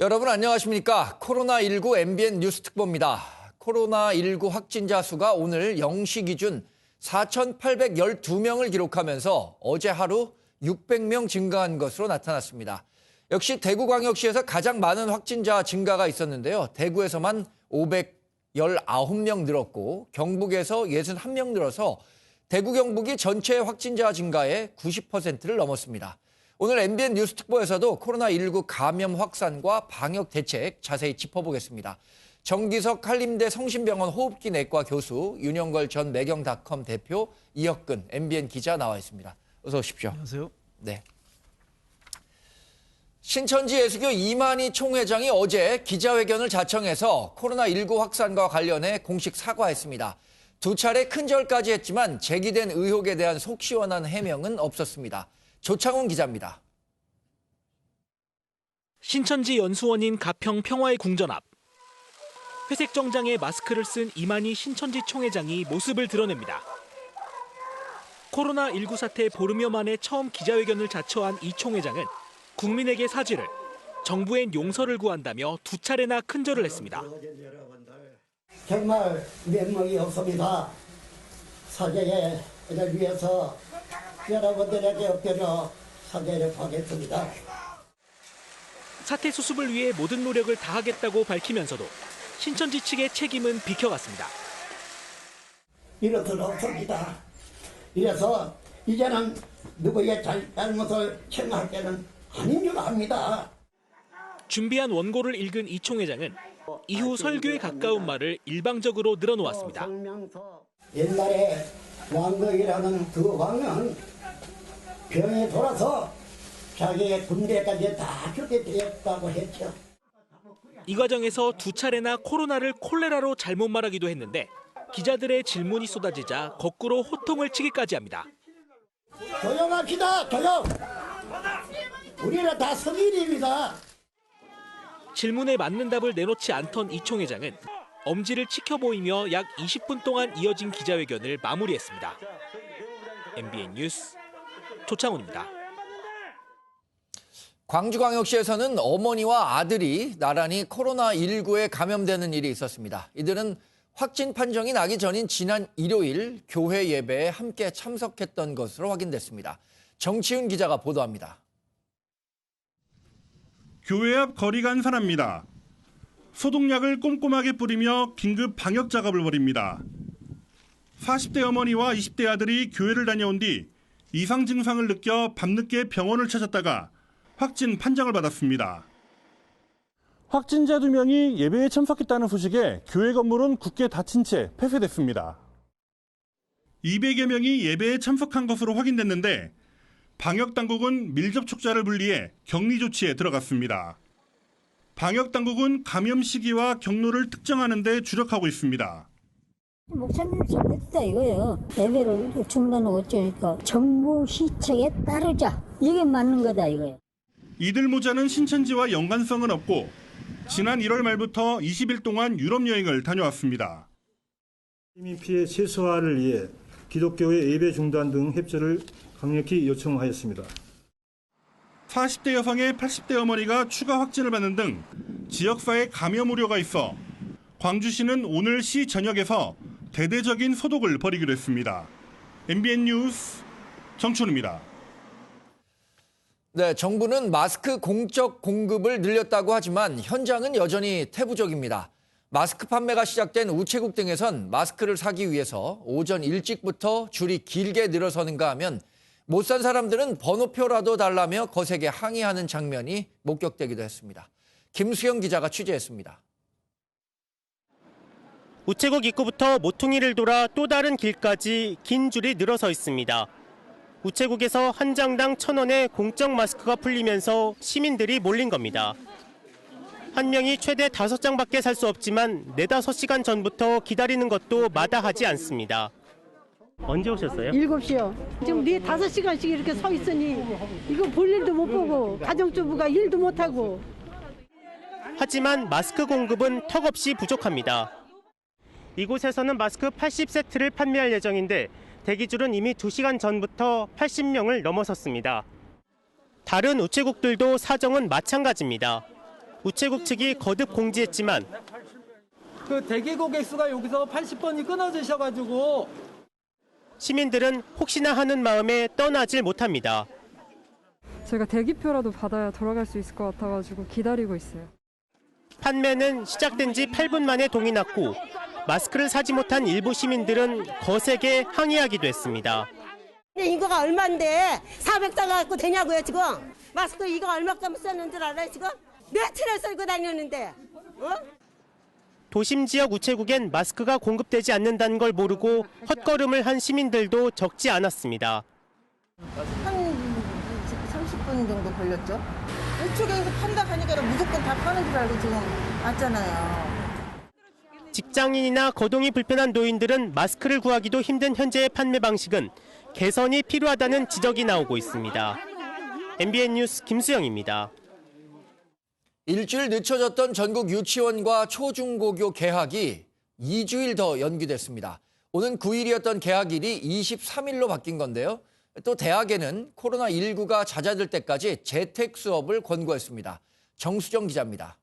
여러분 안녕하십니까? 코로나19 MBN 뉴스 특보입니다. 코로나19 확진자 수가 오늘 0시 기준 4,812명을 기록하면서 어제 하루 600명 증가한 것으로 나타났습니다. 역시 대구광역시에서 가장 많은 확진자 증가가 있었는데요. 대구에서만 519명 늘었고 경북에서 61명 늘어서 대구 경북이 전체 확진자 증가의 90%를 넘었습니다. 오늘 MBN 뉴스 특보에서도 코로나19 감염 확산과 방역 대책 자세히 짚어보겠습니다. 정기석 한림대 성심병원 호흡기 내과 교수, 윤영걸 전 매경닷컴 대표, 이혁근 MBN 기자 나와 있습니다. 어서 오십시오. 안녕하세요. 네. 신천지 예수교 이만희 총회장이 어제 기자회견을 자청해서 코로나19 확산과 관련해 공식 사과했습니다. 두 차례 큰절까지 했지만 제기된 의혹에 대한 속 시원한 해명은 없었습니다. 조창훈 기자입니다. 신천지 연수원인 가평 평화의 궁전 앞. 회색 정장에 마스크를 쓴 이만희 신천지 총회장이 모습을 드러냅니다. 코로나19 사태 보름여 만에 처음 기자회견을 자처한 이 총회장은 국민에게 사죄를, 정부엔 용서를 구한다며 두 차례나 큰절을 했습니다. 정말 면목이 없습니다. 사죄를 위해서 여러분들에게 엎드려 사죄를 하겠습니다. 사태 수습을 위해 모든 노력을 다하겠다고 밝히면서도 신천지 측의 책임은 비켜갔습니다. 이럴 수는 없습니다. 이래서 이제는 누구의 잘못을 책망할 때는 아닌 줄 압니다. 준비한 원고를 읽은 이 총회장은 이후 설교에 가까운 말을 일방적으로 늘어놓았습니다. 옛날에 왕극이라는 그 왕은 병이 돌아서 자기의 군대까지 다 죽게 되었다고 했죠. 이 과정에서 두 차례나 코로나를 콜레라로 잘못 말하기도 했는데 기자들의 질문이 쏟아지자 거꾸로 호통을 치기까지 합니다. 조용합시다. 조용. 우리는 다 성인입니다. 질문에 맞는 답을 내놓지 않던 이 총회장은 엄지를 치켜 보이며 약 20분 동안 이어진 기자회견을 마무리했습니다. MBN 뉴스 조창훈입니다. 광주광역시에서는 어머니와 아들이 나란히 코로나19에 감염되는 일이 있었습니다. 이들은 확진 판정이 나기 전인 지난 일요일 교회 예배에 함께 참석했던 것으로 확인됐습니다. 정치훈 기자가 보도합니다. 교회 앞 거리 간사랍니다. 소독약을 꼼꼼하게 뿌리며 긴급 방역 작업을 벌입니다. 40대 어머니와 20대 아들이 교회를 다녀온 뒤 이상 증상을 느껴 밤늦게 병원을 찾았다가 확진 판정을 받았습니다. 확진자 2명이 예배에 참석했다는 소식에 교회 건물은 굳게 닫힌 채 폐쇄됐습니다. 200여 명이 예배에 참석한 것으로 확인됐는데 방역당국은 밀접촉자를 분리해 격리 조치에 들어갔습니다. 방역당국은 감염 시기와 경로를 특정하는 데 주력하고 있습니다. 목사님 잘못했다 이거예요. 예배를 중단하고 어쩌니까 정부 시책에 따르자. 이게 맞는 거다 이거예요. 이들 모자는 신천지와 연관성은 없고 지난 1월 말부터 20일 동안 유럽 여행을 다녀왔습니다. 시민 피해 최소화를 위해 기독교의 예배 중단 등 협조를 강력히 요청하였습니다. 40대 여성의 80대 어머니가 추가 확진을 받는 등 지역사회 감염 우려가 있어 광주시는 오늘 시 전역에서 대대적인 소독을 벌이기로 했습니다. MBN 뉴스 정춘우입니다. 네, 정부는 마스크 공적 공급을 늘렸다고 하지만 현장은 여전히 태부적입니다. 마스크 판매가 시작된 우체국 등에선 마스크를 사기 위해서 오전 일찍부터 줄이 길게 늘어서는가 하면 못 산 사람들은 번호표라도 달라며 거세게 항의하는 장면이 목격되기도 했습니다. 김수영 기자가 취재했습니다. 우체국 입구부터 모퉁이를 돌아 또 다른 길까지 긴 줄이 늘어서 있습니다. 우체국에서 한 장당 1,000원의 공적 마스크가 풀리면서 시민들이 몰린 겁니다. 한 명이 최대 5장밖에 살 수 없지만 4-5시간 전부터 기다리는 것도 마다하지 않습니다. 언제 오셨어요? 7시요. 지금 5시간씩 이렇게 서 있으니 이거 볼 일도 못 보고 가정주부가 일도 못 하고. 하지만 마스크 공급은 턱없이 부족합니다. 이곳에서는 마스크 80세트를 판매할 예정인데 대기줄은 이미 2시간 전부터 80명을 넘어섰습니다. 다른 우체국들도 사정은 마찬가지입니다. 우체국 측이 거듭 공지했지만 그 대기 고객수가 여기서 80번이 끊어지셔가지고 시민들은 혹시나 하는 마음에 떠나질 못합니다. 저희가 대기표라도 받아야 돌아갈 수 있을 것 같아가지고 기다리고 있어요. 판매는 시작된 지 8분 만에 동이 났고 마스크를 사지 못한 일부 시민들은 거세게 항의하기도 했습니다. 이거가 얼마인데 400장 갖고 되냐고요 지금. 마스크 이거 얼마큼 쓰는 줄 알아요 지금? 며칠을 쓸고 다녔는데. 도심 지역 우체국엔 마스크가 공급되지 않는다는 걸 모르고 헛걸음을 한 시민들도 적지 않았습니다. 한 30분 정도 걸렸죠. 우체국에서 판다 하니까 무조건 다 파는 줄 알고 지금 왔잖아요. 직장인이나 거동이 불편한 노인들은 마스크를 구하기도 힘든 현재의 판매 방식은 개선이 필요하다는 지적이 나오고 있습니다. MBN 뉴스 김수영입니다. 일주일 늦춰졌던 전국 유치원과 초중고교 개학이 2주일 더 연기됐습니다. 오는 9일이었던 개학일이 23일로 바뀐 건데요. 또 대학에는 코로나19가 잦아들 때까지 재택 수업을 권고했습니다. 정수정 기자입니다.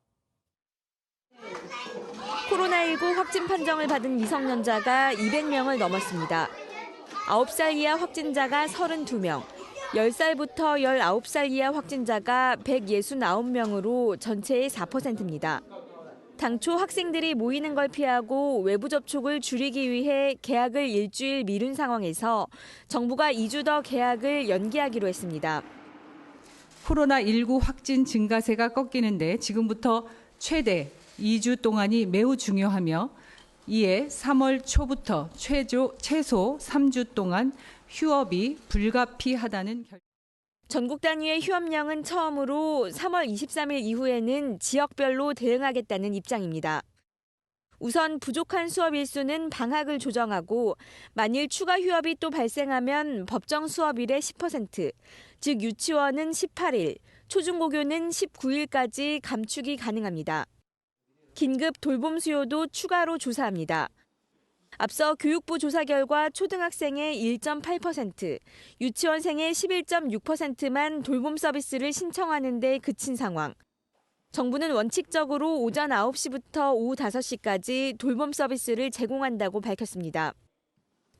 코로나19 확진 판정을 받은 미성년자가 200명을 넘었습니다. 9살 이하 확진자가 32명, 10살부터 19살 이하 확진자가 169명으로 전체의 4%입니다. 당초 학생들이 모이는 걸 피하고 외부 접촉을 줄이기 위해 개학을 일주일 미룬 상황에서 정부가 2주 더 개학을 연기하기로 했습니다. 코로나19 확진 증가세가 꺾이는데 지금부터 최대 2주 동안이 매우 중요하며 이에 3월 초부터 최소 3주 동안 휴업이 불가피하다는 결정. 전국 단위의 휴업령은 처음으로 3월 23일 이후에는 지역별로 대응하겠다는 입장입니다. 우선 부족한 수업 일수는 방학을 조정하고 만일 추가 휴업이 또 발생하면 법정 수업일의 10%, 즉 유치원은 18일, 초중고교는 19일까지 감축이 가능합니다. 긴급 돌봄 수요도 추가로 조사합니다. 앞서 교육부 조사 결과 초등학생의 1.8%, 유치원생의 11.6%만 돌봄 서비스를 신청하는 데 그친 상황. 정부는 원칙적으로 오전 9시부터 오후 5시까지 돌봄 서비스를 제공한다고 밝혔습니다.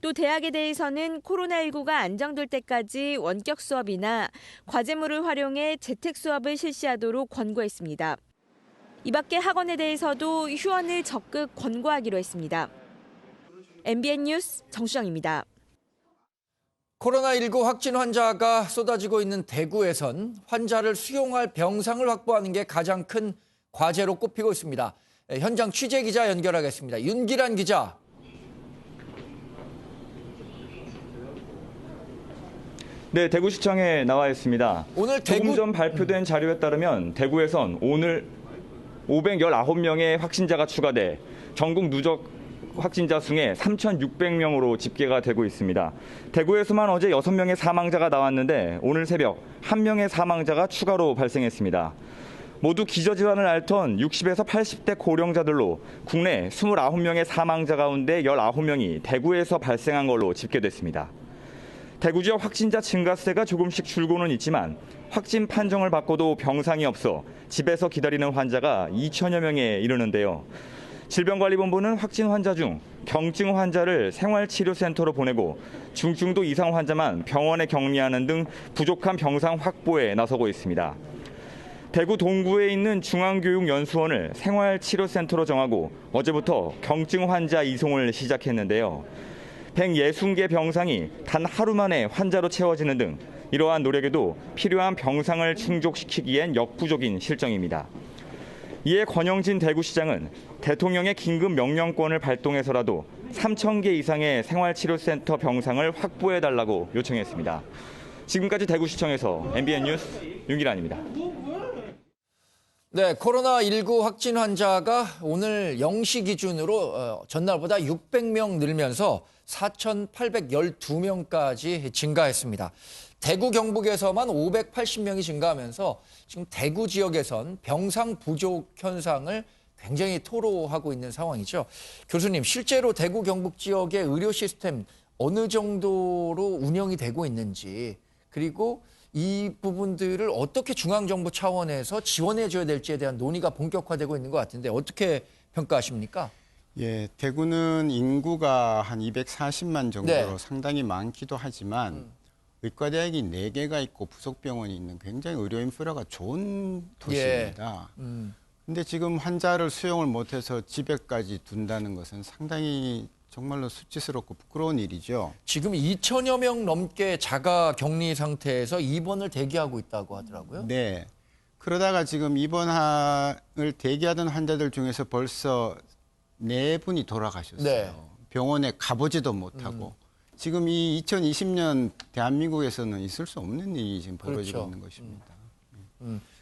또 대학에 대해서는 코로나19가 안정될 때까지 원격 수업이나 과제물을 활용해 재택 수업을 실시하도록 권고했습니다. 이 밖에 학원에 대해서도 휴원을 적극 권고하기로 했습니다. MBN 뉴스 정수정입니다. 코로나19 확진 환자가 쏟아지고 있는 대구에선 환자를 수용할 병상을 확보하는 게 가장 큰 과제로 꼽히고 있습니다. 현장 취재 기자 연결하겠습니다. 윤기란 기자. 네, 대구시청에 나와 있습니다. 오늘 조금 전 발표된 자료에 따르면 대구에선 오늘 519명의 확진자가 추가돼 전국 누적 확진자 수에 3,600명으로 집계가 되고 있습니다. 대구에서만 어제 6명의 사망자가 나왔는데 오늘 새벽 1명의 사망자가 추가로 발생했습니다. 모두 기저질환을 앓던 60에서 80대 고령자들로 국내 29명의 사망자 가운데 19명이 대구에서 발생한 걸로 집계됐습니다. 대구 지역 확진자 증가세가 조금씩 줄고는 있지만 확진 판정을 받고도 병상이 없어 집에서 기다리는 환자가 2천여 명에 이르는데요. 질병관리본부는 확진 환자 중 경증 환자를 생활치료센터로 보내고 중증도 이상 환자만 병원에 격리하는 등 부족한 병상 확보에 나서고 있습니다. 대구 동구에 있는 중앙교육연수원을 생활치료센터로 정하고 어제부터 경증 환자 이송을 시작했는데요. 160개 병상이 단 하루 만에 환자로 채워지는 등 이러한 노력에도 필요한 병상을 충족시키기엔 역부족인 실정입니다. 이에 권영진 대구시장은 대통령의 긴급 명령권을 발동해서라도 3,000개 이상의 생활치료센터 병상을 확보해달라고 요청했습니다. 지금까지 대구시청에서 MBN 뉴스 윤기란입니다. 네, 코로나19 확진 환자가 오늘 0시 기준으로 전날보다 600명 늘면서 4,812명까지 증가했습니다. 대구 경북에서만 580명이 증가하면서 지금 대구 지역에선 병상 부족 현상을 굉장히 토로하고 있는 상황이죠. 교수님, 실제로 대구 경북 지역의 의료 시스템 어느 정도로 운영이 되고 있는지, 그리고 이 부분들을 어떻게 중앙정부 차원에서 지원해줘야 될지에 대한 논의가 본격화되고 있는 것 같은데 어떻게 평가하십니까? 예, 대구는 인구가 한 240만 정도로 네. 상당히 많기도 하지만 의과대학이 4개가 있고 부속병원이 있는 굉장히 의료 인프라가 좋은 도시입니다. 근데 지금 환자를 수용을 못해서 집에까지 둔다는 것은 상당히 정말로 수치스럽고 부끄러운 일이죠. 지금 2천여 명 넘게 자가 격리 상태에서 입원을 대기하고 있다고 하더라고요. 네. 그러다가 지금 입원을 대기하던 환자들 중에서 벌써 4분이 돌아가셨어요. 네. 병원에 가보지도 못하고. 지금 이 2020년 대한민국에서는 있을 수 없는 일이 지금 벌어지고 그렇죠. 있는 것입니다.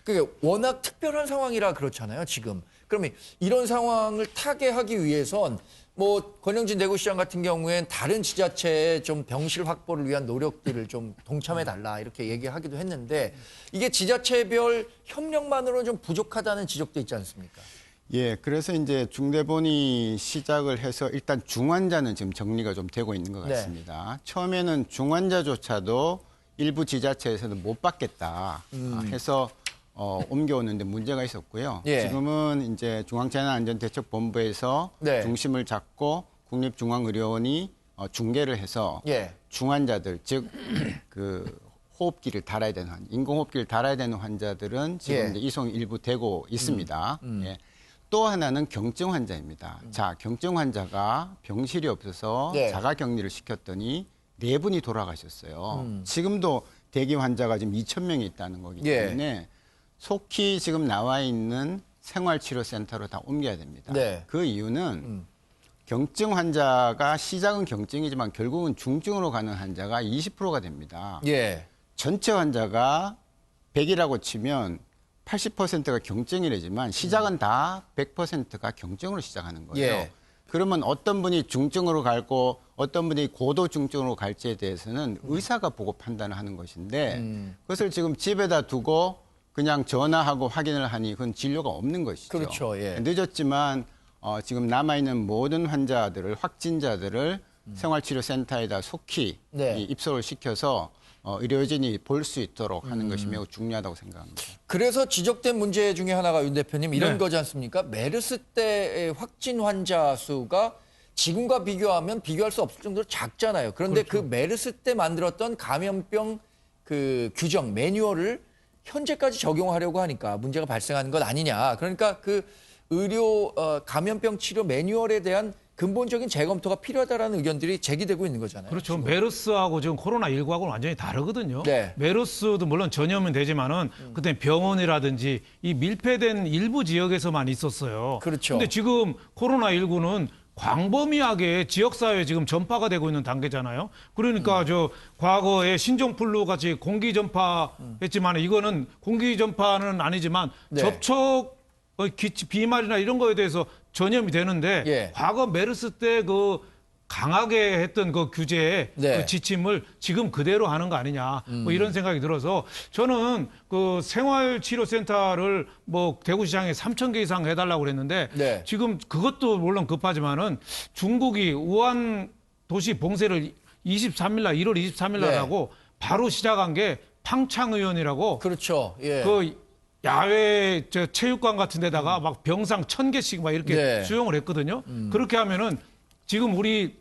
그게 워낙 특별한 상황이라 그렇잖아요, 지금. 그러면 이런 상황을 타개하기 위해선 뭐 권영진 대구시장 같은 경우엔 다른 지자체의 좀 병실 확보를 위한 노력들을 좀 동참해달라 이렇게 얘기하기도 했는데 이게 지자체별 협력만으로는 좀 부족하다는 지적도 있지 않습니까? 예, 그래서 이제 중대본이 시작을 해서 일단 중환자는 지금 정리가 좀 되고 있는 것 같습니다. 처음에는 중환자조차도 일부 지자체에서는 못 받겠다 해서 옮겨오는데 문제가 있었고요. 예. 지금은 이제 중앙재난안전대책본부에서 네. 중심을 잡고 국립중앙의료원이 중개를 해서 예. 중환자들, 즉 그 호흡기를 달아야 되는 인공호흡기를 달아야 되는 환자들은 지금 예. 이제 이송이 일부 되고 있습니다. 예. 또 하나는 경증 환자입니다. 자, 경증 환자가 병실이 없어서 네. 자가 격리를 시켰더니 4분이 돌아가셨어요. 지금도 대기 환자가 지금 2,000명이 있다는 거기 때문에 속히 지금 나와 있는 생활치료센터로 다 옮겨야 됩니다. 네. 그 이유는 경증 환자가 시작은 경증이지만 결국은 중증으로 가는 환자가 20%가 됩니다. 예. 전체 환자가 100이라고 치면 80%가 경증이라지만 시작은 다 100%가 경증으로 시작하는 거예요. 예. 그러면 어떤 분이 중증으로 갈고 어떤 분이 고도 중증으로 갈지에 대해서는 의사가 보고 판단을 하는 것인데 그것을 지금 집에다 두고 그냥 전화하고 확인을 하니 그건 진료가 없는 것이죠. 그렇죠. 예. 늦었지만 지금 남아있는 모든 환자들을 확진자들을 생활치료센터에다 속히 네. 입소를 시켜서 의료진이 볼 수 있도록 하는 것이 매우 중요하다고 생각합니다. 그래서 지적된 문제 중에 하나가 윤 대표님 이런 네. 거지 않습니까? 메르스 때의 확진 환자 수가 지금과 비교하면 비교할 수 없을 정도로 작잖아요. 그런데 그 메르스 때 만들었던 감염병 그 규정 매뉴얼을 현재까지 적용하려고 하니까 문제가 발생하는 것 아니냐. 그러니까 그 의료 감염병 치료 매뉴얼에 대한 근본적인 재검토가 필요하다라는 의견들이 제기되고 있는 거잖아요. 그렇죠. 메르스하고 지금 코로나19하고는 완전히 다르거든요. 네. 메르스도 물론 전염은 되지만은 그때 병원이라든지 이 밀폐된 일부 지역에서만 있었어요. 그렇죠. 근데 지금 코로나19는 광범위하게 지역사회에 지금 전파가 되고 있는 단계잖아요. 그러니까 저 과거에 신종플루 같이 공기 전파했지만 이거는 공기 전파는 아니지만 네. 접촉 비말이나 이런 거에 대해서 전염이 되는데 예. 과거 메르스 때 그 강하게 했던 그 규제의 네. 그 지침을 지금 그대로 하는 거 아니냐 뭐 이런 생각이 들어서 저는 그 생활치료센터를 뭐 대구시장에 3,000개 이상 해달라고 그랬는데 네. 지금 그것도 물론 급하지만은 중국이 우한 도시 봉쇄를 23일 날 1월 23일 날 네. 하고 바로 시작한 게 팡창의원이라고 그렇죠. 예. 그 야외 저 체육관 같은 데다가 막 병상 1,000개씩 막 이렇게 네. 수용을 했거든요. 그렇게 하면은 지금 우리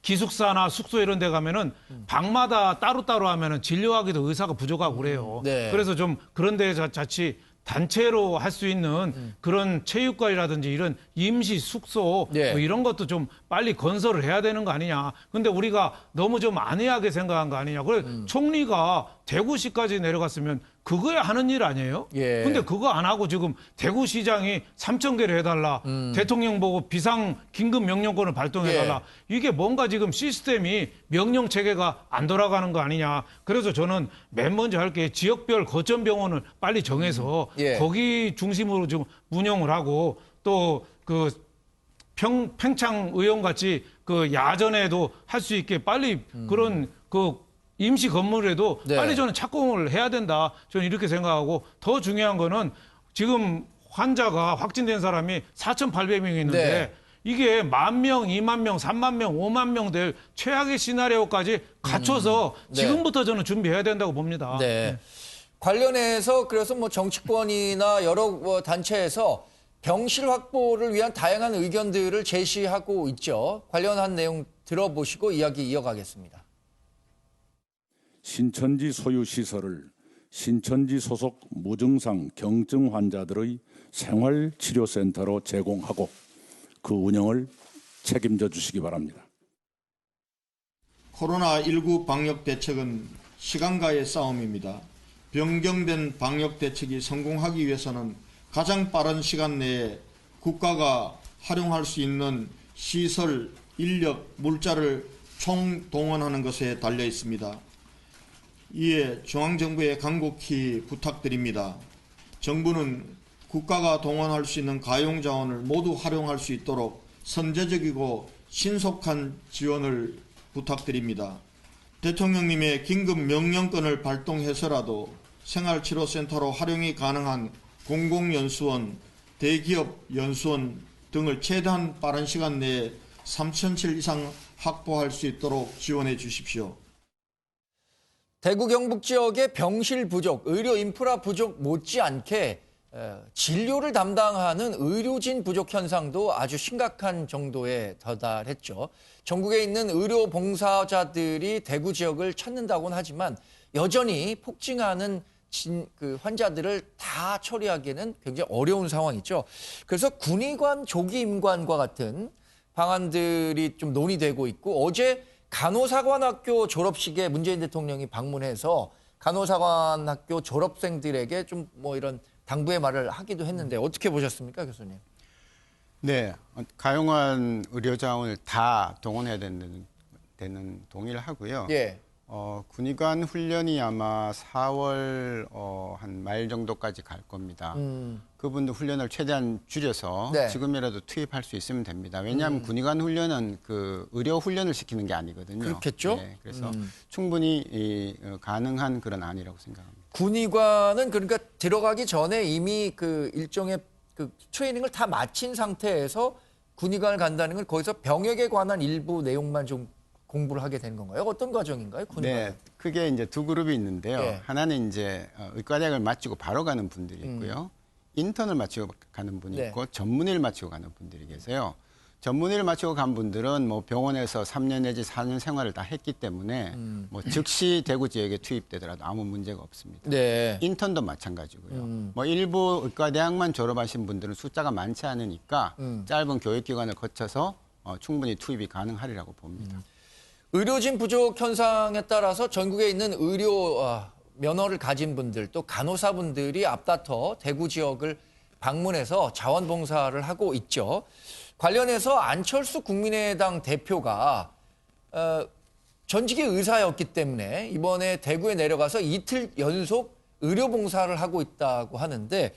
기숙사나 숙소 이런 데 가면은 방마다 따로따로 하면은 진료하기도 의사가 부족하고 그래요. 네. 그래서 좀 그런 데 자칫 단체로 할 수 있는 그런 체육관이라든지 이런 임시 숙소 네. 뭐 이런 것도 좀 빨리 건설을 해야 되는 거 아니냐. 근데 우리가 너무 좀 안해하게 생각한 거 아니냐. 그래 총리가 대구시까지 내려갔으면 그거야 하는 일 아니에요? 예. 근데 그거 안 하고 지금 대구시장이 3,000개를 해달라. 대통령 보고 비상 긴급 명령권을 발동해달라. 이게 뭔가 지금 시스템이 명령 체계가 안 돌아가는 거 아니냐. 그래서 저는 맨 먼저 할 게 지역별 거점병원을 빨리 정해서 예. 거기 중심으로 좀 운영을 하고 또 그 팽창 의원 같이 그 야전에도 할 수 있게 빨리 그런 그 임시 건물에도 네. 빨리 저는 착공을 해야 된다. 저는 이렇게 생각하고 더 중요한 거는 지금 환자가 확진된 사람이 4,800명이 있는데 네. 이게 10,000명, 20,000명, 30,000명, 50,000명 될 최악의 시나리오까지 갖춰서 네. 지금부터 저는 준비해야 된다고 봅니다. 네. 관련해서 그래서 뭐 정치권이나 여러 단체에서 병실 확보를 위한 다양한 의견들을 제시하고 있죠. 관련한 내용 들어보시고 이야기 이어가겠습니다. 신천지 소유 시설을 신천지 소속 무증상 경증 환자들의 생활치료센터로 제공하고 그 운영을 책임져 주시기 바랍니다. 코로나19 방역 대책은 시간과의 싸움입니다. 변경된 방역 대책이 성공하기 위해서는 가장 빠른 시간 내에 국가가 활용할 수 있는 시설, 인력, 물자를 총동원하는 것에 달려 있습니다. 이에 중앙정부에 간곡히 부탁드립니다. 정부는 국가가 동원할 수 있는 가용자원을 모두 활용할 수 있도록 선제적이고 신속한 지원을 부탁드립니다. 대통령님의 긴급 명령권을 발동해서라도 생활치료센터로 활용이 가능한 공공연수원, 대기업 연수원 등을 최대한 빠른 시간 내에 3,000실 이상 확보할 수 있도록 지원해 주십시오. 대구 경북 지역의 병실 부족, 의료 인프라 부족 못지않게 진료를 담당하는 의료진 부족 현상도 아주 심각한 정도에 도달했죠. 전국에 있는 의료 봉사자들이 대구 지역을 찾는다고는 하지만 여전히 폭증하는 환자들을 다 처리하기에는 굉장히 어려운 상황이죠. 그래서 군의관 조기 임관과 같은 방안들이 좀 논의되고 있고 어제 간호사관학교 졸업식에 문재인 대통령이 방문해서 간호사관학교 졸업생들에게 좀 뭐 이런 당부의 말을 하기도 했는데 어떻게 보셨습니까, 교수님? 네, 가용한 의료자원을 다 동원해야 되는 동의를 하고요. 예. 군의관 훈련이 아마 4월 한 말 정도까지 갈 겁니다. 그분들 훈련을 최대한 줄여서 네. 지금이라도 투입할 수 있으면 됩니다. 왜냐하면 군의관 훈련은 그 의료 훈련을 시키는 게 아니거든요. 그렇겠죠. 네, 그래서 충분히 가능한 그런 안이라고 생각합니다. 군의관은 그러니까 들어가기 전에 이미 그 일종의 그 트레이닝을 다 마친 상태에서 군의관을 간다는 건 거기서 병역에 관한 일부 내용만 좀 공부를 하게 되는 건가요? 어떤 과정인가요? 군의관? 네, 크게 이제 두 그룹이 있는데요. 예. 하나는 이제 의과대학을 마치고 바로 가는 분들이 있고요. 인턴을 마치고 가는 분이 네. 있고 전문의를 마치고 가는 분들이 계세요. 전문의를 마치고 간 분들은 뭐 병원에서 3년 내지 4년 생활을 다 했기 때문에 뭐 즉시 대구 지역에 투입되더라도 아무 문제가 없습니다. 네. 인턴도 마찬가지고요. 뭐 일부 의과대학만 졸업하신 분들은 숫자가 많지 않으니까 짧은 교육기간을 거쳐서 충분히 투입이 가능하리라고 봅니다. 의료진 부족 현상에 따라서 전국에 있는 의료 면허를 가진 분들 또 간호사분들이 앞다퉈 대구 지역을 방문해서 자원봉사를 하고 있죠. 관련해서 안철수 국민의당 대표가 전직의 의사였기 때문에 이번에 대구에 내려가서 이틀 연속 의료봉사를 하고 있다고 하는데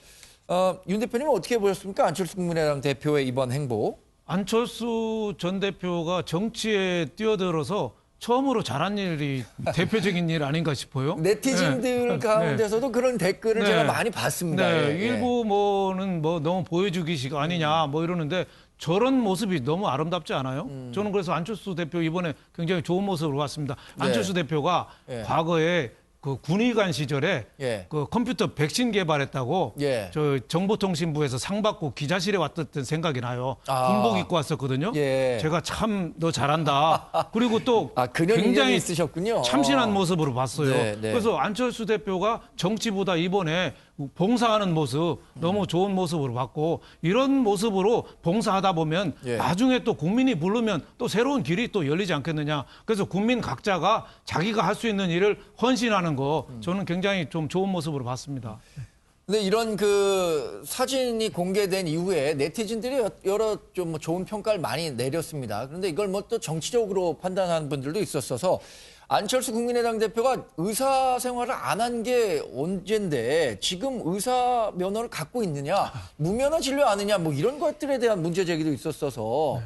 윤 대표님은 어떻게 보셨습니까? 안철수 국민의당 대표의 이번 행보. 안철수 전 대표가 정치에 뛰어들어서 처음으로 잘한 일이 대표적인 일 아닌가 싶어요. 네티즌들 가운데서도 그런 댓글을 제가 많이 봤습니다. 네, 예. 일부 뭐는 뭐 너무 보여주기식 아니냐 뭐 이러는데 저런 모습이 너무 아름답지 않아요? 저는 그래서 안철수 대표 이번에 굉장히 좋은 모습으로 봤습니다. 안철수 대표가 과거에 그 군의관 시절에 그 컴퓨터 백신 개발했다고 저 정보통신부에서 상 받고 기자실에 왔던 생각이 나요. 군복 입고 왔었거든요. 제가 참 너 잘한다. 그리고 또 굉장히 있으셨군요. 참신한 모습으로 봤어요. 네. 그래서 안철수 대표가 정치보다 이번에 봉사하는 모습 너무 좋은 모습으로 봤고 이런 모습으로 봉사하다 보면 나중에 또 국민이 부르면 또 새로운 길이 또 열리지 않겠느냐. 그래서 국민 각자가 자기가 할 수 있는 일을 헌신하는 거 저는 굉장히 좀 좋은 모습으로 봤습니다. 근데 이런 그 사진이 공개된 이후에 네티즌들이 여러 좀 좋은 평가를 많이 내렸습니다. 그런데 이걸 뭐 또 정치적으로 판단하는 분들도 있었어서 안철수 국민의당 대표가 의사 생활을 안 한 게 언젠데 지금 의사 면허를 갖고 있느냐, 무면허 진료하느냐 뭐 이런 것들에 대한 문제 제기도 있었어서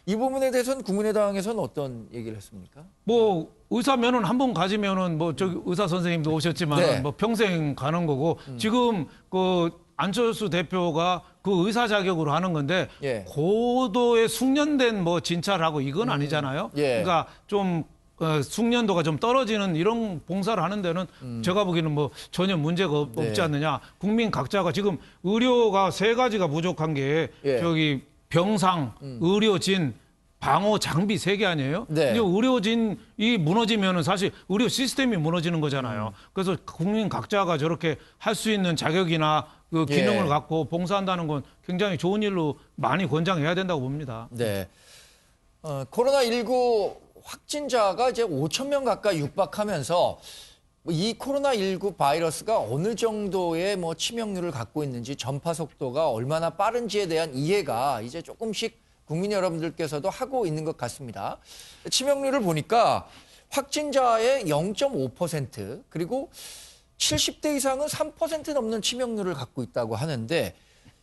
이 부분에 대해서는 국민의당에서는 어떤 얘기를 했습니까? 뭐 의사 면허는 한 번 가지면은 뭐 저기 의사 선생님도 오셨지만 뭐 평생 가는 거고 지금 그 안철수 대표가 그 의사 자격으로 하는 건데 예. 고도의 숙련된 뭐 진찰하고 이건 아니잖아요. 예. 그러니까 좀 숙련도가 좀 떨어지는 이런 봉사를 하는 데는 제가 보기에는 뭐 전혀 문제가 네. 없지 않느냐. 국민 각자가 지금 의료가 3가지가 부족한 게 예. 저기 병상, 의료진, 방호 장비 3개 아니에요? 네. 이제 의료진이 무너지면은 사실 의료 시스템이 무너지는 거잖아요. 그래서 국민 각자가 저렇게 할 수 있는 자격이나 그 기능을 예. 갖고 봉사한다는 건 굉장히 좋은 일로 많이 권장해야 된다고 봅니다. 네. 코로나19 확진자가 이제 5천 명 가까이 육박하면서 이 코로나19 바이러스가 어느 정도의 뭐 치명률을 갖고 있는지 전파 속도가 얼마나 빠른지에 대한 이해가 이제 조금씩 국민 여러분들께서도 하고 있는 것 같습니다. 치명률을 보니까 확진자의 0.5% 그리고 70대 이상은 3% 넘는 치명률을 갖고 있다고 하는데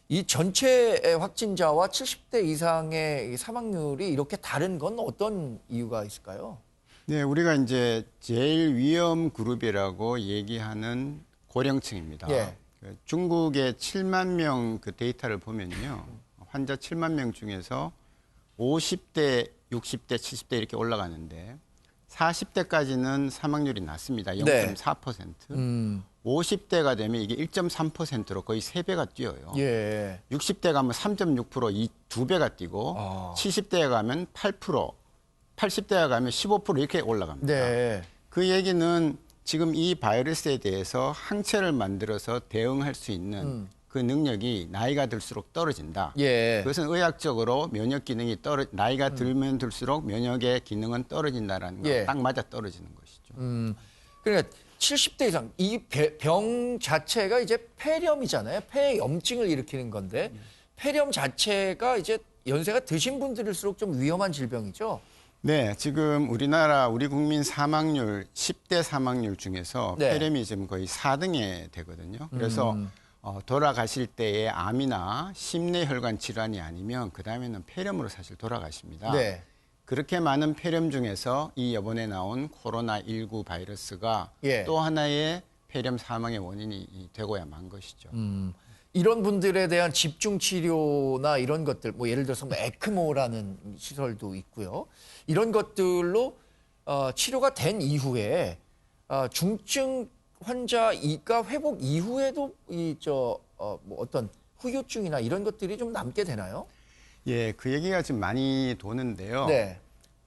이 전체 확진자와 70대 이상의 사망률이 이렇게 다른 건 어떤 이유가 있을까요? 네, 우리가 이제 제일 위험 그룹이라고 얘기하는 고령층입니다. 예. 중국의 7만 명 그 데이터를 보면요. 환자 7만 명 중에서 50대, 60대, 70대 이렇게 올라가는데 40대까지는 사망률이 낮습니다. 0.4%. 50대가 되면 이게 1.3%로 거의 3배가 뛰어요. 예. 60대 가면 3.6%, 이 2배가 뛰고 70대에 가면 8%, 80대에 가면 15% 이렇게 올라갑니다. 네. 그 얘기는 지금 이 바이러스에 대해서 항체를 만들어서 대응할 수 있는 그 능력이 나이가 들수록 떨어진다. 예. 그것은 의학적으로 면역 기능이 나이가 들면 들수록 면역의 기능은 떨어진다라는 거 예. 딱 맞아 떨어지는 것이죠. 그러니까 70대 이상 이 병 자체가 이제 폐렴이잖아요. 폐염증을 일으키는 건데 폐렴 자체가 이제 연세가 드신 분들일수록 좀 위험한 질병이죠. 네, 지금 우리 국민 사망률 10대 사망률 중에서 네. 폐렴이 지금 거의 4등에 되거든요. 그래서 돌아가실 때에 암이나 심내혈관 질환이 아니면 그 다음에는 폐렴으로 사실 돌아가십니다. 네. 그렇게 많은 폐렴 중에서 이 이번에 나온 코로나19 바이러스가 예. 또 하나의 폐렴 사망의 원인이 되고야 만 것이죠. 이런 분들에 대한 집중 치료나 이런 것들, 뭐 예를 들어서 뭐 에크모라는 시설도 있고요. 이런 것들로 치료가 된 이후에 중증 환자가 회복 이후에도 뭐 어떤 후유증이나 이런 것들이 좀 남게 되나요? 예, 그 얘기가 지금 많이 도는데요. 네.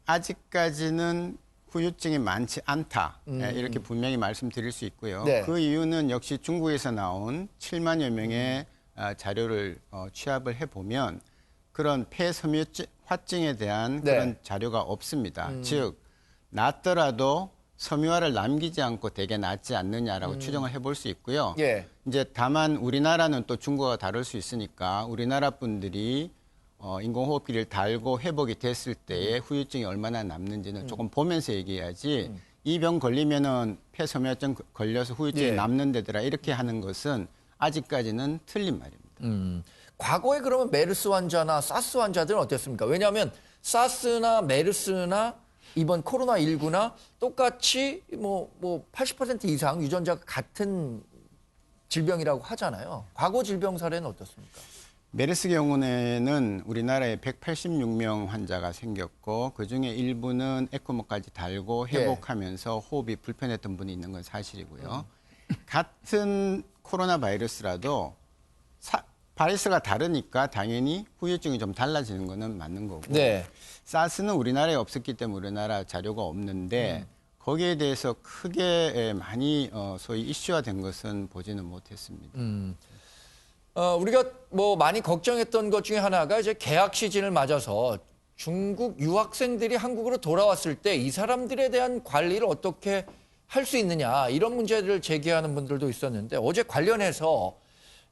아직까지는 후유증이 많지 않다. 이렇게 분명히 말씀드릴 수 있고요. 네. 그 이유는 역시 중국에서 나온 7만여 명의 자료를 취합을 해보면 그런 폐섬유화증에 대한 네. 그런 자료가 없습니다. 즉, 낫더라도 섬유화를 남기지 않고 되게 낫지 않느냐라고 추정을 해볼 수 있고요. 예. 이제 다만 우리나라는 또 중국과 다를 수 있으니까 우리나라 분들이 인공호흡기를 달고 회복이 됐을 때의 후유증이 얼마나 남는지는 조금 보면서 얘기해야지 이 병 걸리면은 폐섬유화증 걸려서 후유증이 예. 남는 데더라 이렇게 하는 것은 아직까지는 틀린 말입니다. 과거에 그러면 메르스 환자나 사스 환자들은 어땠습니까? 왜냐하면 사스나 메르스나 이번 코로나19나 똑같이 뭐 80% 이상 유전자가 같은 질병이라고 하잖아요. 과거 질병 사례는 어떻습니까? 메르스 경우에는 우리나라에 186명 환자가 생겼고 그중에 일부는 에크모까지 달고 회복하면서 호흡이 불편했던 분이 있는 건 사실이고요. 같은 코로나 바이러스라도 바이러스가 다르니까 당연히 후유증이 좀 달라지는 거는 맞는 거고 네. 사스는 우리나라에 없었기 때문에 우리나라 자료가 없는데 거기에 대해서 크게 많이 소위 이슈화된 것은 보지는 못했습니다. 우리가 뭐 많이 걱정했던 것 중에 하나가 이제 개학 시즌을 맞아서 중국 유학생들이 한국으로 돌아왔을 때 이 사람들에 대한 관리를 어떻게 할 수 있느냐 이런 문제를 제기하는 분들도 있었는데 어제 관련해서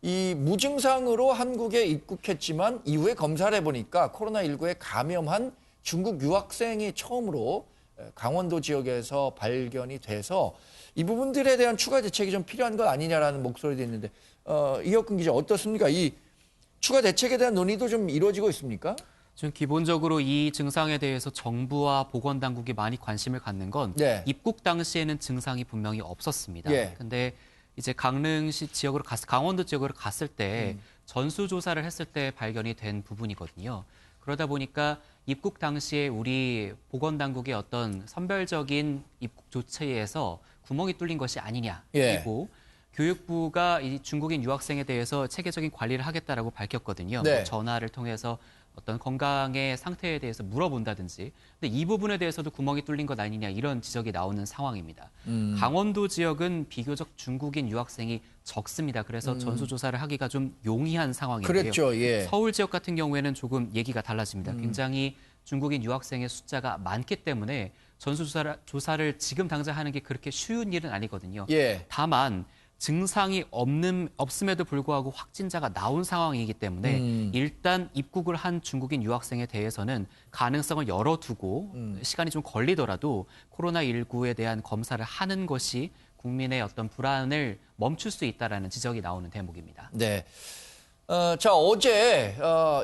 이 무증상으로 한국에 입국했지만 이후에 검사를 해보니까 코로나19에 감염한 중국 유학생이 처음으로 강원도 지역에서 발견이 돼서 이 부분들에 대한 추가 대책이 좀 필요한 것 아니냐라는 목소리도 있는데 이혁근 기자 어떻습니까? 이 추가 대책에 대한 논의도 좀 이루어지고 있습니까? 지금 기본적으로 이 증상에 대해서 정부와 보건당국이 많이 관심을 갖는 건 입국 당시에는 증상이 분명히 없었습니다. 근데 이제 강릉시 지역으로 강원도 지역으로 갔을 때 전수조사를 했을 때 발견이 된 부분이거든요. 그러다 보니까 입국 당시에 우리 보건당국의 어떤 선별적인 입국 조치에서 구멍이 뚫린 것이 아니냐. 그리고 교육부가 이 중국인 유학생에 대해서 체계적인 관리를 하겠다라고 밝혔거든요. 네. 뭐 전화를 통해서 어떤 건강의 상태에 대해서 물어본다든지. 근데 이 부분에 대해서도 구멍이 뚫린 것 아니냐 이런 지적이 나오는 상황입니다. 강원도 지역은 비교적 중국인 유학생이 적습니다. 그래서 전수조사를 하기가 좀 용이한 상황인데요. 그랬죠. 예. 서울 지역 같은 경우에는 조금 얘기가 달라집니다. 굉장히 중국인 유학생의 숫자가 많기 때문에 전수조사를 지금 당장 하는 게 그렇게 쉬운 일은 아니거든요. 예. 다만 증상이 없음에도 불구하고 확진자가 나온 상황이기 때문에 일단 입국을 한 중국인 유학생에 대해서는 가능성을 열어두고 시간이 좀 걸리더라도 코로나19에 대한 검사를 하는 것이 국민의 어떤 불안을 멈출 수 있다라는 지적이 나오는 대목입니다. 네. 자, 어제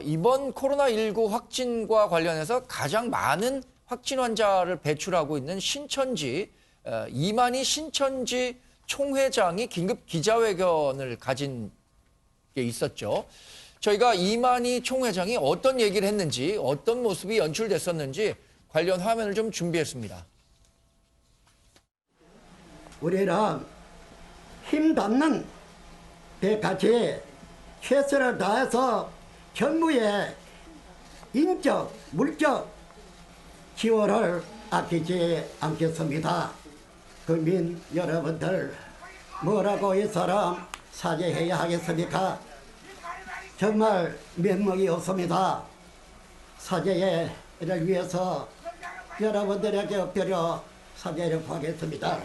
이번 코로나19 확진과 관련해서 가장 많은 확진 환자를 배출하고 있는 신천지, 이만희 신천지 총회장이 긴급 기자회견을 가진 게 있었죠. 저희가 이만희 총회장이 어떤 얘기를 했는지, 어떤 모습이 연출됐었는지 관련 화면을 좀 준비했습니다. 우리는 힘닿는 데까지 최선을 다해서 정부의 인적, 물적 지원을 아끼지 않겠습니다. 국민 여러분들 뭐라고 이 사람 사죄해야 하겠습니까? 정말 면목이 없습니다. 사죄를 위해서 여러분들에게 엎드려 사죄를 구하겠습니다.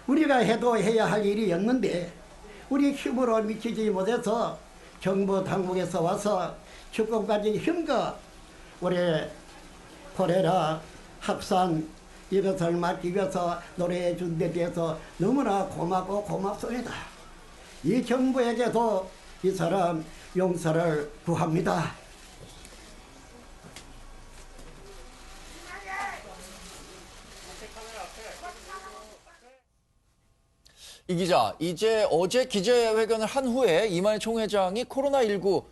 우리가 해도 해야 할 일이었는데 우리 힘으로 미치지 못해서 정부 당국에서 와서 주권까지 힘과 우리 코레라 확산 이것을 막기 위해서 노래해 준 데 대해서 너무나 고맙고 고맙습니다. 이 정부에게도 이 사람 용서를 구합니다. 이 기자, 이제 어제 기자회견을 한 후에 이만희 총회장이 코로나19,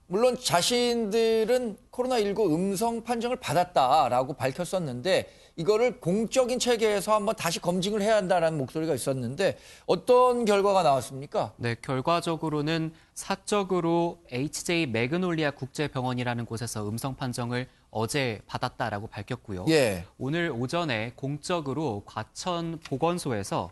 물론 자신들은 코로나19 음성 판정을 받았다라고 밝혔었는데 이거를 공적인 체계에서 한번 다시 검증을 해야 한다는 목소리가 있었는데 어떤 결과가 나왔습니까? 네, 결과적으로는 사적으로 HJ 매그놀리아 국제병원이라는 곳에서 음성 판정을 어제 받았다라고 밝혔고요. 예. 오늘 오전에 공적으로 과천 보건소에서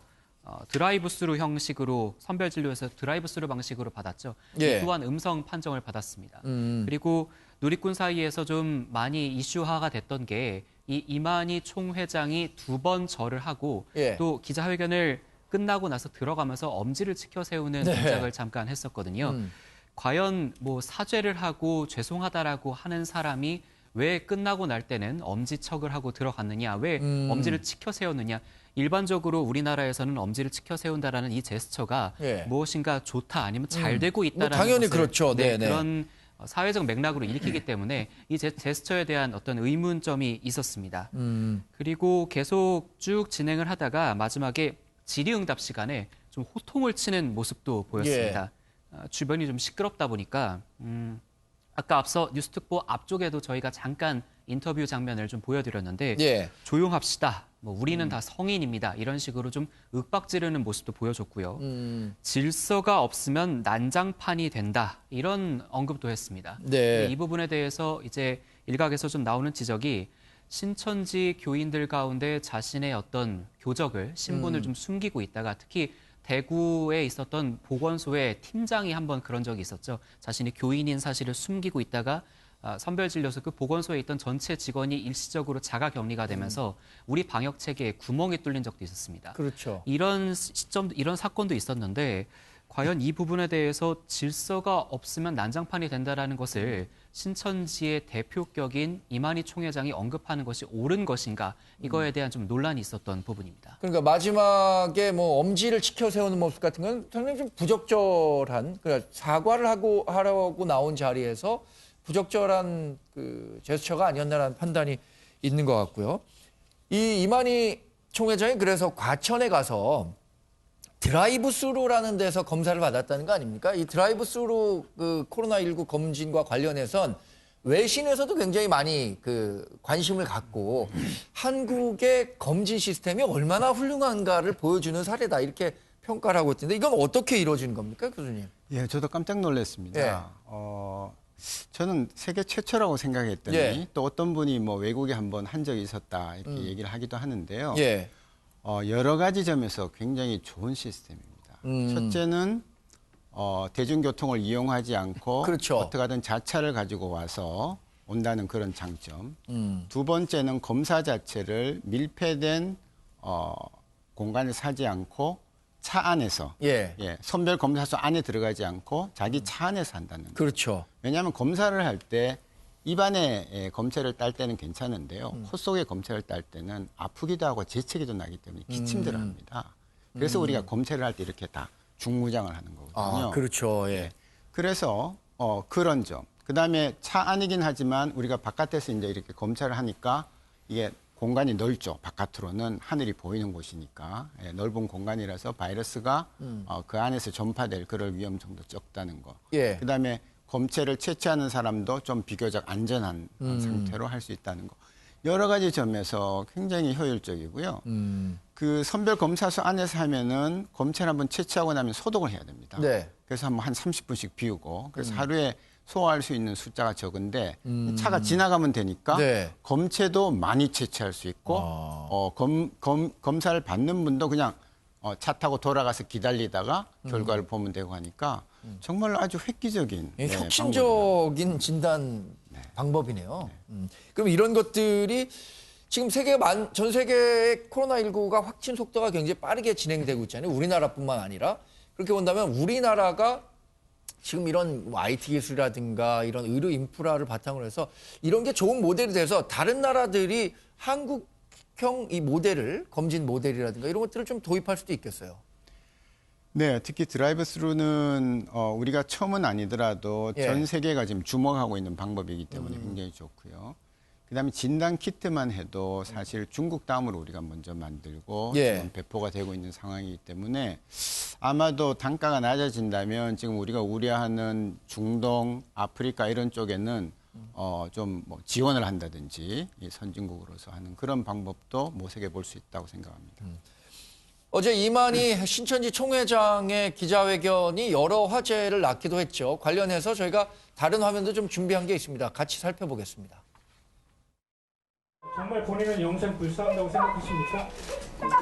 드라이브스루 형식으로 선별진료에서 드라이브스루 방식으로 받았죠. 예. 이 또한 음성 판정을 받았습니다. 그리고 누리꾼 사이에서 좀 많이 이슈화가 됐던 게 이 이만희 총회장이 2번 절을 하고 예. 또 기자회견을 끝나고 나서 들어가면서 엄지를 치켜 세우는 네. 동작을 잠깐 했었거든요. 과연 뭐 사죄를 하고 죄송하다라고 하는 사람이 왜 끝나고 날 때는 엄지척을 하고 들어갔느냐, 왜 엄지를 치켜 세웠느냐. 일반적으로 우리나라에서는 엄지를 치켜 세운다라는 이 제스처가 예. 무엇인가 좋다 아니면 잘 되고 있다라는 뭐 당연히 것을 그렇죠. 네, 네네. 그런 사회적 맥락으로 읽히기 때문에 이 제스처에 대한 어떤 의문점이 있었습니다. 그리고 계속 쭉 진행을 하다가 마지막에 질의응답 시간에 좀 호통을 치는 모습도 보였습니다. 주변이 좀 시끄럽다 보니까 아까 앞서 뉴스특보 앞쪽에도 저희가 잠깐 인터뷰 장면을 좀 보여드렸는데 예. 조용합시다. 뭐 우리는 다 성인입니다. 이런 식으로 좀 윽박 지르는 모습도 보여줬고요. 질서가 없으면 난장판이 된다. 이런 언급도 했습니다. 네. 이 부분에 대해서 이제 일각에서 좀 나오는 지적이 신천지 교인들 가운데 자신의 어떤 교적을 신분을 좀 숨기고 있다가 특히 대구에 있었던 보건소의 팀장이 한번 그런 적이 있었죠. 자신이 교인인 사실을 숨기고 있다가 선별진료소 그 보건소에 있던 전체 직원이 일시적으로 자가격리가 되면서 우리 방역 체계에 구멍이 뚫린 적도 있었습니다. 그렇죠. 이런 이런 사건도 있었는데 과연 이 부분에 대해서 질서가 없으면 난장판이 된다라는 것을 신천지의 대표격인 이만희 총회장이 언급하는 것이 옳은 것인가 이거에 대한 좀 논란이 있었던 부분입니다. 그러니까 마지막에 뭐 엄지를 치켜 세우는 모습 같은 건 상당히 좀 부적절한, 그러니까 사과를 하라고 나온 자리에서 부적절한 그 제스처가 아니었나라는 판단이 있는 것 같고요. 이 이만희 총회장이 그래서 과천에 가서 드라이브스루라는 데서 검사를 받았다는 거 아닙니까? 이 드라이브스루 그 코로나19 검진과 관련해선 외신에서도 굉장히 많이 그 관심을 갖고 한국의 검진 시스템이 얼마나 훌륭한가를 보여주는 사례다 이렇게 평가를 하고 있는데 이건 어떻게 이루어지는 겁니까, 교수님? 예, 저도 깜짝 놀랐습니다. 예. 저는 세계 최초라고 생각했더니 예. 또 어떤 분이 뭐 외국에 한번 한 적이 있었다 이렇게 얘기를 하기도 하는데요. 예. 여러 가지 점에서 굉장히 좋은 시스템입니다. 첫째는 대중교통을 이용하지 않고 그렇죠. 어떻게 하든 자차를 가지고 와서 온다는 그런 장점. 두 번째는 검사 자체를 밀폐된 공간을 사지 않고 차 안에서 예. 선별 검사소 안에 들어가지 않고 자기 차 안에서 한다는 거죠. 그렇죠. 왜냐하면 검사를 할 때 입안에 검체를 딸 때는 괜찮은데요. 코 속에 검체를 딸 때는 아프기도 하고 재채기도 나기 때문에 기침들을 합니다. 그래서 우리가 검체를 할 때 이렇게 다 중무장을 하는 거거든요. 아, 그렇죠. 예. 그래서 그런 점. 그다음에 차 안이긴 하지만 우리가 바깥에서 이제 이렇게 검사를 하니까 이게 공간이 넓죠. 바깥으로는 하늘이 보이는 곳이니까 넓은 공간이라서 바이러스가 그 안에서 전파될 그럴 위험성도 적다는 거. 예. 그다음에 검체를 채취하는 사람도 좀 비교적 안전한 상태로 할 수 있다는 거. 여러 가지 점에서 굉장히 효율적이고요. 그 선별 검사소 안에서 하면은 검체를 한번 채취하고 나면 소독을 해야 됩니다. 네. 그래서 한 30분씩 비우고 그래서 하루에 소화할 수 있는 숫자가 적은데 차가 지나가면 되니까 네. 검체도 많이 채취할 수 있고 검사를 받는 분도 그냥 차 타고 돌아가서 기다리다가 결과를 보면 되고 하니까 정말로 아주 획기적인 혁신적인 진단 방법이네요. 그럼 이런 것들이 지금 전 세계의 코로나19가 확진 속도가 굉장히 빠르게 진행되고 있잖아요. 우리나라뿐만 아니라. 그렇게 본다면 우리나라가 지금 이런 IT 기술이라든가 이런 의료 인프라를 바탕으로 해서 이런 게 좋은 모델이 돼서 다른 나라들이 한국형 이 모델을 검진 모델이라든가 이런 것들을 좀 도입할 수도 있겠어요. 네, 특히 드라이브스루는 우리가 처음은 아니더라도 전 세계가 지금 주목하고 있는 방법이기 때문에 굉장히 좋고요. 그다음에 진단 키트만 해도 사실 중국 다음으로 우리가 먼저 만들고 지금 배포가 되고 있는 상황이기 때문에 아마도 단가가 낮아진다면 지금 우리가 우려하는 중동, 아프리카 이런 쪽에는 좀 뭐 지원을 한다든지 선진국으로서 하는 그런 방법도 모색해 볼 수 있다고 생각합니다. 어제 이만희 신천지 총회장의 기자회견이 여러 화제를 낳기도 했죠. 관련해서 저희가 다른 화면도 좀 준비한 게 있습니다. 같이 살펴보겠습니다. 정말 본인은 영생 불사한다고 생각하십니까?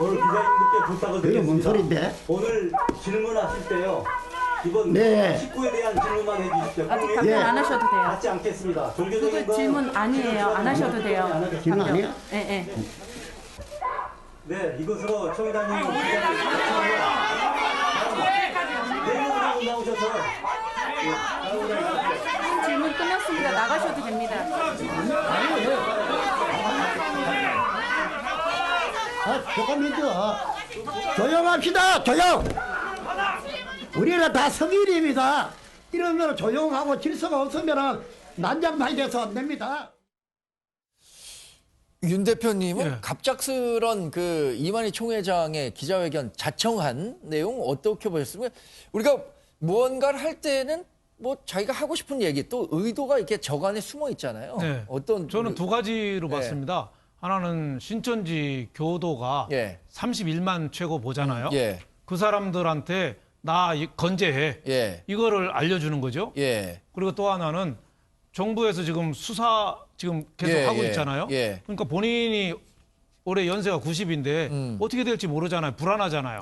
오늘 기자님들께 부탁을 드리겠습니다. 뭔 소리인데? 오늘 질문하실 때요. 이번 네. 식구에 대한 질문만 해주십시오. 아직 답변 안 하셔도 돼요. 받지 않겠습니다. 종교적인 그거 질문 아니에요. 안 하셔도 돼요. 질문 아니에요? 네, 네. 네, 이것으로 총회장님 내용으로 나오셔서 질문 끝났습니다. 나가셔도 됩니다. 잠깐만요. 조용합시다. 조용. 우리는 다 성인입니다. 이러면 조용하고 질서가 없으면 난장판이 돼서 안 됩니다. 윤 대표님은 갑작스런 그 이만희 총회장의 기자회견 자청한 내용 어떻게 보셨습니까? 우리가 무언가를 할 때는 뭐 자기가 하고 싶은 얘기 또 의도가 이렇게 저 안에 숨어 있잖아요. 네. 저는 두 가지로 봤습니다. 하나는 신천지 교도가 31만 최고 보잖아요. 그 사람들한테 나 건재해. 이거를 알려주는 거죠. 그리고 또 하나는 정부에서 지금 수사 지금 계속 하고 있잖아요. 그러니까 본인이 올해 연세가 90인데 어떻게 될지 모르잖아요. 불안하잖아요.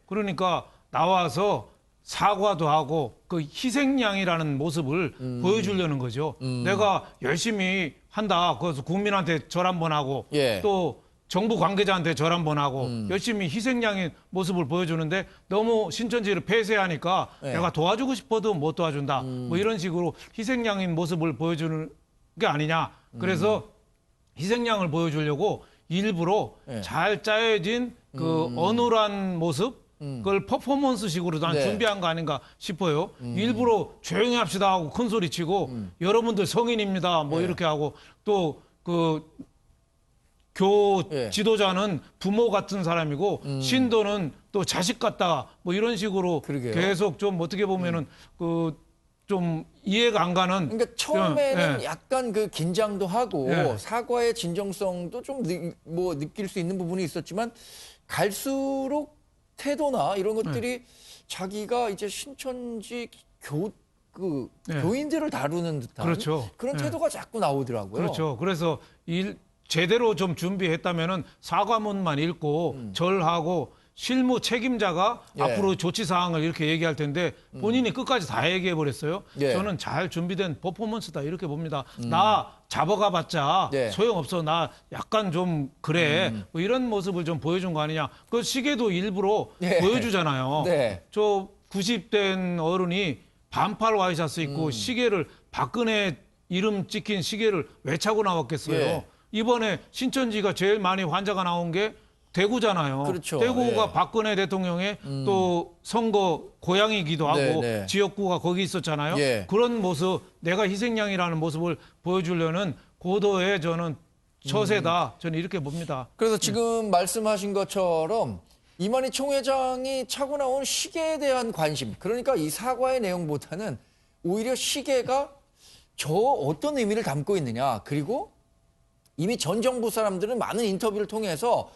그러니까 나와서 사과도 하고 그 희생양이라는 모습을 보여주려는 거죠. 내가 열심히 한다. 그래서 국민한테 절 한번 하고 또 정부 관계자한테 절 한번 하고 열심히 희생양의 모습을 보여주는데 너무 신천지를 폐쇄하니까 내가 도와주고 싶어도 못 도와준다. 뭐 이런 식으로 희생양인 모습을 보여주는 게 아니냐. 그래서 희생양을 보여주려고 일부러 잘 짜여진 그 어눌한 모습 그걸 퍼포먼스식으로 난 네. 준비한 거 아닌가 싶어요. 일부러 조용히 합시다 하고 큰 소리 치고 여러분들 성인입니다. 뭐 네. 이렇게 하고 또 교 예. 지도자는 부모 같은 사람이고 신도는 또 자식 같다 뭐 이런 식으로 그러게요. 계속 좀 어떻게 보면은 좀 이해가 안 가는. 그러니까 처음에는 예. 약간 그 긴장도 하고 예. 사과의 진정성도 좀 느낄 수 있는 부분이 있었지만 갈수록 태도나 이런 것들이 자기가 이제 신천지 예. 교인들을 다루는 듯한 그렇죠. 그런 예. 태도가 자꾸 나오더라고요. 그렇죠. 그래서 제대로 좀 준비했다면은 사과문만 읽고 절하고 실무 책임자가 예. 앞으로 조치 사항을 이렇게 얘기할 텐데 본인이 끝까지 다 얘기해 버렸어요. 예. 저는 잘 준비된 퍼포먼스다 이렇게 봅니다. 나 잡아가 봤자 네. 소용없어. 나 약간 좀 그래. 뭐 이런 모습을 좀 보여준 거 아니냐. 그 시계도 일부러 예. 보여주잖아요. 네. 저 90된 어른이 반팔 와이셔츠 입고 시계를 박근혜 이름 찍힌 시계를 왜 차고 나왔겠어요. 예. 이번에 신천지가 제일 많이 환자가 나온 게 대구잖아요. 그렇죠. 대구가 예. 박근혜 대통령의 또 선거 고향이기도 하고 네, 네. 지역구가 거기 있었잖아요. 예. 그런 모습, 내가 희생양이라는 모습을 보여주려는 고도의 저는 처세다. 저는 이렇게 봅니다. 그래서 지금 말씀하신 것처럼 이만희 총회장이 차고 나온 시계에 대한 관심, 그러니까 이 사과의 내용보다는 오히려 시계가 저 어떤 의미를 담고 있느냐, 그리고 이미 전 정부 사람들은 많은 인터뷰를 통해서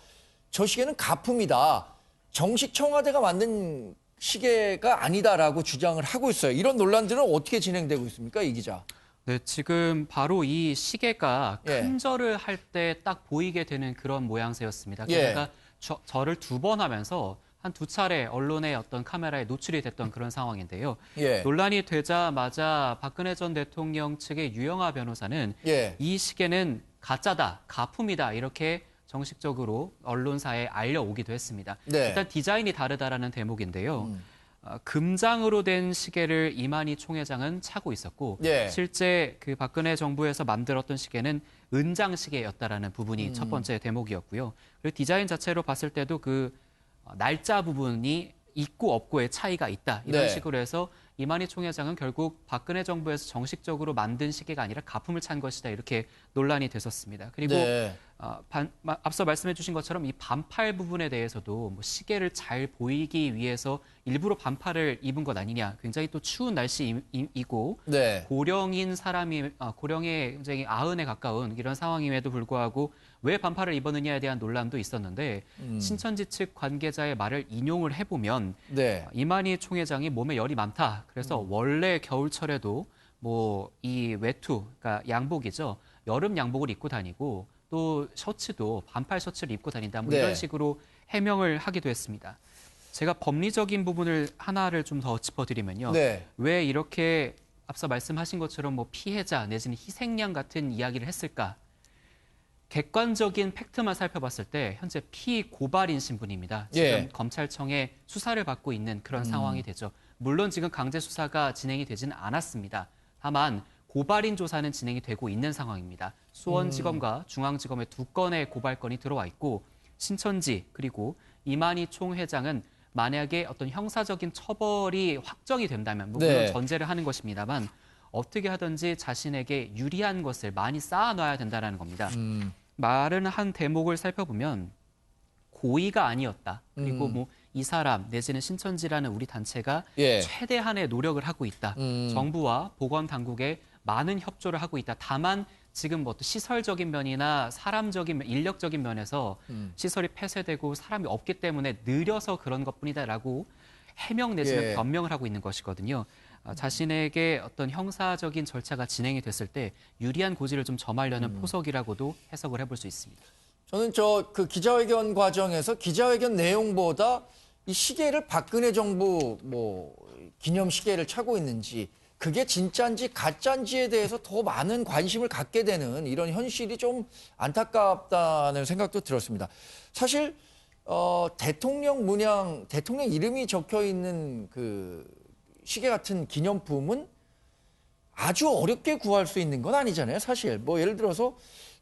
저 시계는 가품이다, 정식 청와대가 만든 시계가 아니다라고 주장을 하고 있어요. 이런 논란들은 어떻게 진행되고 있습니까, 이 기자? 네, 지금 바로 이 시계가 예. 큰 절을 할 때 딱 보이게 되는 그런 모양새였습니다. 예. 그러니까 절을 2번 하면서 한 2차례 언론의 어떤 카메라에 노출이 됐던 그런 상황인데요. 예. 논란이 되자마자 박근혜 전 대통령 측의 유영하 변호사는 예. 이 시계는 가짜다, 가품이다 이렇게 정식적으로 언론사에 알려오기도 했습니다. 네. 일단 디자인이 다르다라는 대목인데요. 금장으로 된 시계를 이만희 총회장은 차고 있었고 예. 실제 그 박근혜 정부에서 만들었던 시계는 은장 시계였다라는 부분이 첫 번째 대목이었고요. 그리고 디자인 자체로 봤을 때도 그 날짜 부분이 있고 없고의 차이가 있다. 이런 네. 식으로 해서 이만희 총회장은 결국 박근혜 정부에서 정식적으로 만든 시계가 아니라 가품을 찬 것이다. 이렇게 논란이 됐었습니다. 그리고 네. 앞서 말씀해 주신 것처럼 이 반팔 부분에 대해서도 뭐 시계를 잘 보이기 위해서 일부러 반팔을 입은 것 아니냐. 굉장히 또 추운 날씨이고 네. 고령인 사람이 고령에 굉장히 90에 가까운 이런 상황임에도 불구하고 왜 반팔을 입었느냐에 대한 논란도 있었는데 신천지 측 관계자의 말을 인용을 해보면 네. 이만희 총회장이 몸에 열이 많다. 그래서 원래 겨울철에도 뭐 이 외투, 그러니까 양복이죠. 여름 양복을 입고 다니고 또 셔츠도 반팔 셔츠를 입고 다닌다. 뭐 네. 이런 식으로 해명을 하기도 했습니다. 제가 법리적인 부분을 하나를 좀 더 짚어드리면요. 네. 왜 이렇게 앞서 말씀하신 것처럼 뭐 피해자 내지는 희생양 같은 이야기를 했을까? 객관적인 팩트만 살펴봤을 때 현재 피고발인 신분입니다. 지금 예. 검찰청에 수사를 받고 있는 그런 상황이 되죠. 물론 지금 강제 수사가 진행이 되지는 않았습니다. 다만 고발인 조사는 진행이 되고 있는 상황입니다. 수원지검과 중앙지검에 2건의 고발건이 들어와 있고 신천지 그리고 이만희 총회장은 만약에 어떤 형사적인 처벌이 확정이 된다면 물론 네. 전제를 하는 것입니다만 어떻게 하든지 자신에게 유리한 것을 많이 쌓아놔야 된다는 겁니다. 말은 한 대목을 살펴보면 고의가 아니었다. 그리고 뭐 이 사람 내지는 신천지라는 우리 단체가 예. 최대한의 노력을 하고 있다. 정부와 보건당국에 많은 협조를 하고 있다. 다만 지금 뭐 또 시설적인 면이나 사람적인 인력적인 면에서 시설이 폐쇄되고 사람이 없기 때문에 느려서 그런 것뿐이다라고 해명 내지는 예. 변명을 하고 있는 것이거든요. 자신에게 어떤 형사적인 절차가 진행이 됐을 때 유리한 고지를 좀 점하려는 포석이라고도 해석을 해볼 수 있습니다. 저는 그 기자회견 과정에서 기자회견 내용보다 이 시계를 박근혜 정부 뭐 기념 시계를 차고 있는지 그게 진짜인지 가짜인지에 대해서 더 많은 관심을 갖게 되는 이런 현실이 좀 안타깝다는 생각도 들었습니다. 사실 대통령 문양, 대통령 이름이 적혀 있는 그 시계 같은 기념품은 아주 어렵게 구할 수 있는 건 아니잖아요. 사실 뭐 예를 들어서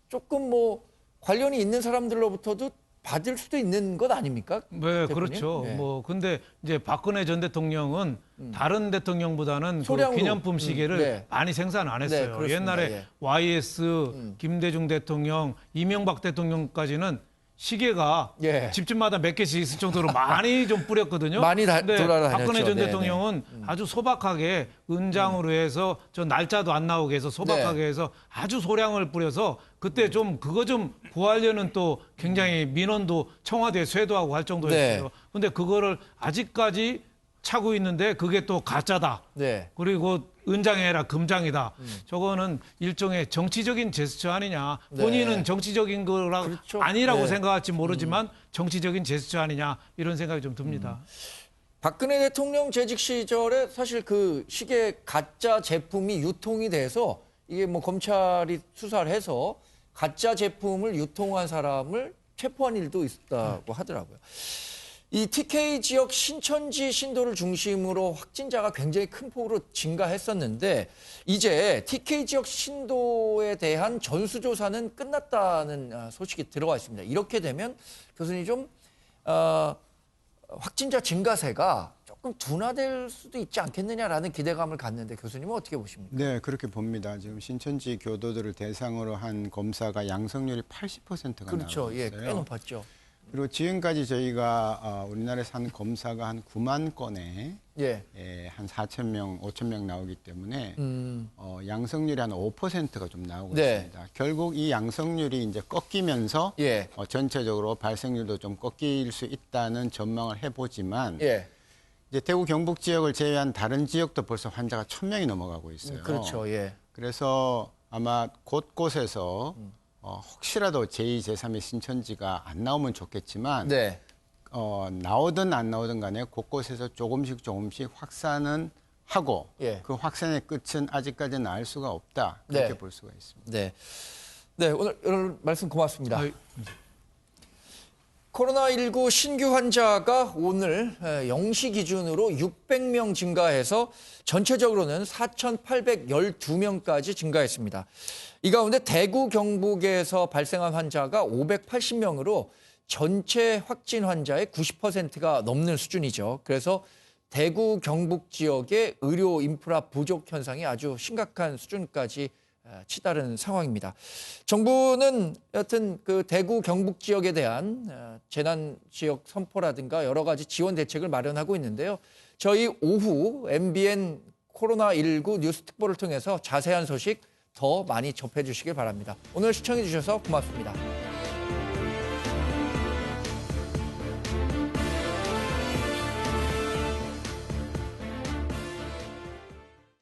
조금 뭐 관련이 있는 사람들로부터도 받을 수도 있는 것 아닙니까? 네, 대표님? 그렇죠. 네. 뭐 근데 이제 박근혜 전 대통령은 다른 대통령보다는 그 소량으로. 기념품 시계를 네. 많이 생산 안 했어요. 그렇습니다. 옛날에 예. YS, 김대중 대통령, 이명박 대통령까지는 시계가 예. 집집마다 몇 개씩 있을 정도로 많이 좀 뿌렸거든요. 많이 근데 돌아다녔죠. 박근혜 전 네네. 대통령은 아주 소박하게 은장으로 해서 저 날짜도 안 나오게 해서 소박하게 네. 해서 아주 소량을 뿌려서 그때 좀 그거 좀 구하려는 또 굉장히 민원도 청와대에 쇄도하고 할 정도였어요. 네. 근데 그거를 아직까지 차고 있는데 그게 또 가짜다. 네. 그리고 은장이 아니라 금장이다. 저거는 일종의 정치적인 제스처 아니냐. 네. 본인은 정치적인 거라 그렇죠. 아니라고 네. 생각할지 모르지만 정치적인 제스처 아니냐 이런 생각이 좀 듭니다. 박근혜 대통령 재직 시절에 사실 그 시계 가짜 제품이 유통이 돼서 이게 뭐 검찰이 수사를 해서 가짜 제품을 유통한 사람을 체포한 일도 있었다고 하더라고요. 이 TK 지역 신천지 신도를 중심으로 확진자가 굉장히 큰 폭으로 증가했었는데 이제 TK 지역 신도에 대한 전수조사는 끝났다는 소식이 들어와 있습니다. 이렇게 되면 교수님 좀 확진자 증가세가 조금 둔화될 수도 있지 않겠느냐라는 기대감을 갖는데 교수님은 어떻게 보십니까? 네, 그렇게 봅니다. 지금 신천지 교도들을 대상으로 한 검사가 양성률이 80%가 그렇죠. 나오고 있어요. 예, 꽤 높았죠. 그리고 지금까지 저희가 우리나라에서 한 검사가 한 9만 건에 예. 한 4,000명, 5,000명 나오기 때문에 양성률이 한 5%가 좀 나오고 네. 있습니다. 결국 이 양성률이 이제 꺾이면서 예. 전체적으로 발생률도 좀 꺾일 수 있다는 전망을 해보지만 예. 이제 대구 경북 지역을 제외한 다른 지역도 벌써 환자가 1,000명이 넘어가고 있어요. 그렇죠. 예. 그래서 아마 곳곳에서 혹시라도 제2, 제3의 신천지가 안 나오면 좋겠지만 네. 나오든 안 나오든 간에 곳곳에서 조금씩 확산은 하고 예. 그 확산의 끝은 아직까지는 알 수가 없다. 그렇게 네. 볼 수가 있습니다. 네. 네, 오늘 말씀 고맙습니다. 코로나19 신규 환자가 오늘 0시 기준으로 600명 증가해서 전체적으로는 4,812명까지 증가했습니다. 이 가운데 대구, 경북에서 발생한 환자가 580명으로 전체 확진 환자의 90%가 넘는 수준이죠. 그래서 대구, 경북 지역의 의료 인프라 부족 현상이 아주 심각한 수준까지 치달은 상황입니다. 정부는 여튼 그 대구, 경북 지역에 대한 재난 지역 선포라든가 여러 가지 지원 대책을 마련하고 있는데요. 저희 오후 MBN 코로나19 뉴스 특보를 통해서 자세한 소식 더 많이 접해 주시길 바랍니다. 오늘 시청해 주셔서 고맙습니다.